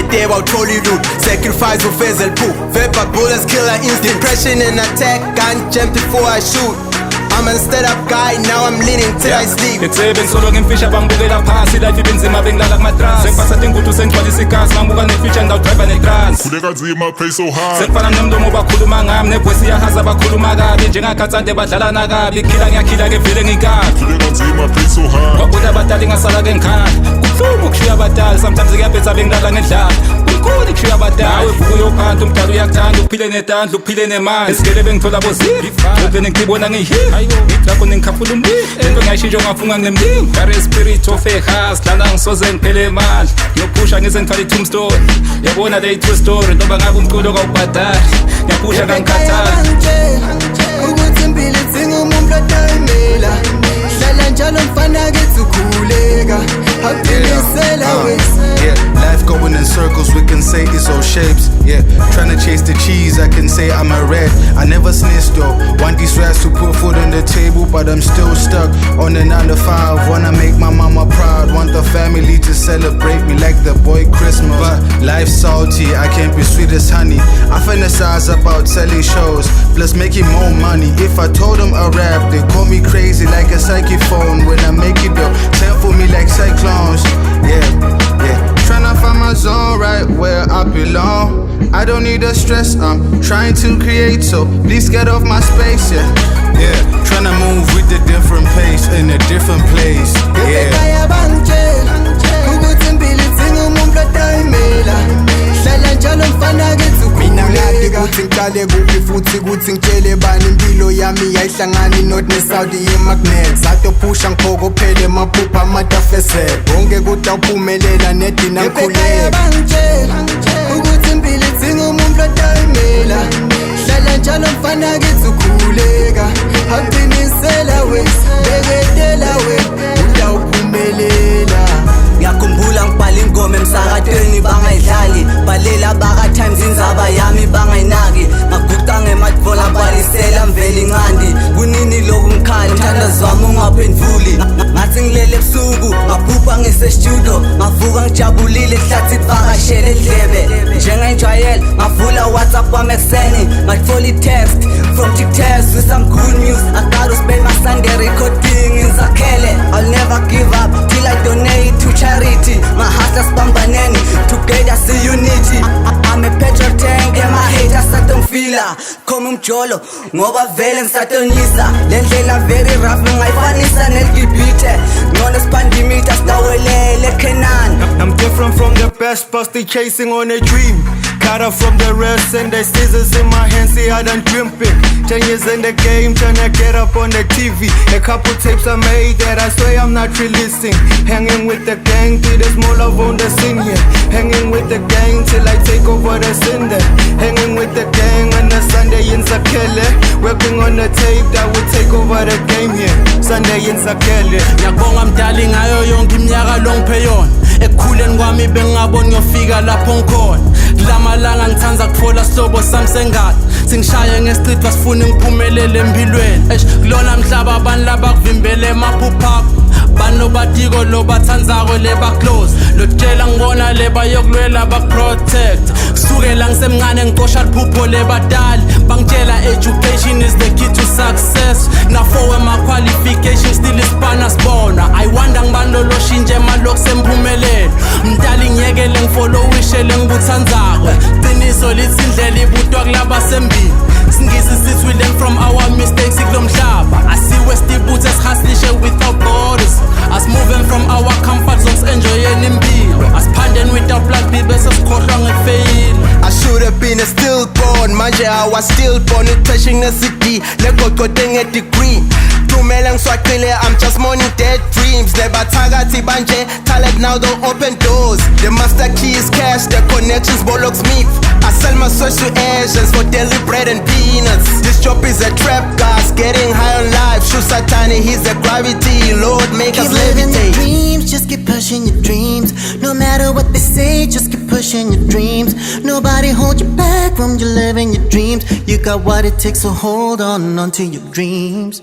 day about Hollywood. Sacrifice of Faisal Poo. Vapor bullets, killer instinct. Depression and attack, gun jump before I shoot. I'm a stand-up guy, now I'm leaning till I sleep. Ngitsebe ngisolo ngimfisha bangibukela phasi. Life ibinzima bengilala kumatrans. Sengiphatha inguthu sengigcwalisa igazi. Mangibuka ne-future ngawudriver ne-trans. Khuleka nzima pay so hard. Sengifana nomndomo bakhuluma ngami. Nebhwesi iyahaza bakhuluma kabi. Njengakhathande badlalana kabi. Khila ngiyakhila ke vele ngikabi. Khuleka nzima pay so hard. Wabuda abadala ngasala ke ngikhali. Kubuhlungu ukushiya abadala. Sometimes ngiyabhetha bengilala ngendlala. Kunkulu ukushiya abadala. Nawe vuka uyophanda umdala uyakuthanda. Uphile netandla uphile nemali. Esigele bengithola bozili. Ngivele ngibona ngiyihili. Ngikho ningikhafula umlilo into ngiyashintsha ngafunga nginemlilo bare spirit of a house dlala ngisoze ngiphele imali ngiyophusha ngize ngithwala i-tombstone yabona le true story noma ngabe umculo kawubhadali ngiyaphusha kangikhathali ukuthi impilo idzinga umuntu odayimela hlala njalo mfana kithi ukhuleka awuqinisela wesa. Life going in circles, we can say it's all shapes. Yeah, trying to chase the cheese, I can say I'm a rat. I never snitched though. Want these rats to put food on the table, but I'm still stuck on the 9 to 5. Wanna make my mama proud, want the family to celebrate me like the boy Christmas. But life's salty, I can't be sweet as honey. I fantasize about selling shows, plus making more money. If I told them a rap, they call me crazy like a psychic phone. When I make it though, send for me like cyclones. Yeah. Tryna find my zone right where I belong. I don't need the stress, I'm trying to create, so please get off my space, yeah. Tryna move with a different pace in a different place, yeah. Ukuthi ngiqale kuphi futhi ukuthi ngitshele bani impilo yami yayihlangani not ne-Saudi ye-magnet satophusha ngiphokophele maphupha amatafese bonke kuthi awuphumelela nedina ngikhuleka ukuthi impilo idzinga umuntu odayimela hlala njalo mfana kithi ukhuleka awuqinisela wesa beketela wena utawuphumelela. Ngiyakhumbula ngibhala ingoma emsakatweni bangayidlali balela baka times inzaba yami bangayinaki ngaguqa ngemadvola balisela mveli incandi kunini loku ngikhali mthandazi wami ungaphendvuli ngathi ngilele ebusuku ngaphupha ngisestudio ngavuka ngijabulile hlathi ivakashele edlebe njengayinjwayele ngavula WhatsApp wami ekuseni ngathola i-text from TikTok with some good news. I gotta spend my Sunday recording in Zakhele. I'll never give up till I donate to charity. My hustlers bambaneni together see unity. I'm a petrol tank and my haters satongifila khoma umjolo ngoba vele ngisatonyisa le ndlela very rough ngingayifanisa neligibhithe ngcono sipandimita sidawelele Kenan. I'm different from the best, but still chasing on a dream. Cut off from the rest and the scissors in my hands, see I done dream big. 10 years in the game, tryna get up on the TV. A couple tapes I made that I swear I'm not releasing. Hanging with the gang till there's more love on the scene here. Hanging with the gang till I take over the scene there. Hanging with the gang on a Sunday in Zakhele. Working on the tape that will take over the game here. Sunday in Zakhele. Ngiyabonga mdali ngayo yonke iminyaka longiphe yona ekukhuleni kwami bengingaboni ngiyofika lapho ngikhona lamalanga ngithanza kutfola sihlobo sami sengadi singishaye ngestrip wasifuna ngiphumelele empilweni kulona mhlaba abantu labakuvimbele emaphupha akho bano batiko lo bathandzako leba close lotshela ngibona leba yokulwela baprotect kusukela ngisemncane ngicosha liphupho lebadali bangitshela education is the key to success na for my qualification still isipana sibona I wonder ngibando loshintshe malokhu semphumelelo mdali ngiyekele ngifollowishele ngibuthandzako qiniso lithi indlela ibutwa kulaba sembili singisi sithi we learn from our mistakes kulomhlaba asiwe stibuthe sihaslishe without borders as moving from our comfort zones enjoying impilo asiphandeni without blood bese sikhohlwa ngefail. I should have been a stillborn manje I was stillborn touching the city legoqode ngedegree Tumela ngiswaqile I'm just morning dead dreams nebathakathi banje talent now don't open doors the master key is cash the connections bollocks me I sell my social agents for daily bread and peanuts this job is a trap guys getting high on life shoot satani he's a gravity Lord make us levitate dreams just keep pushing your dreams no matter what they say just keep pushing your dreams nobody hold you back from you living your dreams you got what it takes so hold on to your dreams.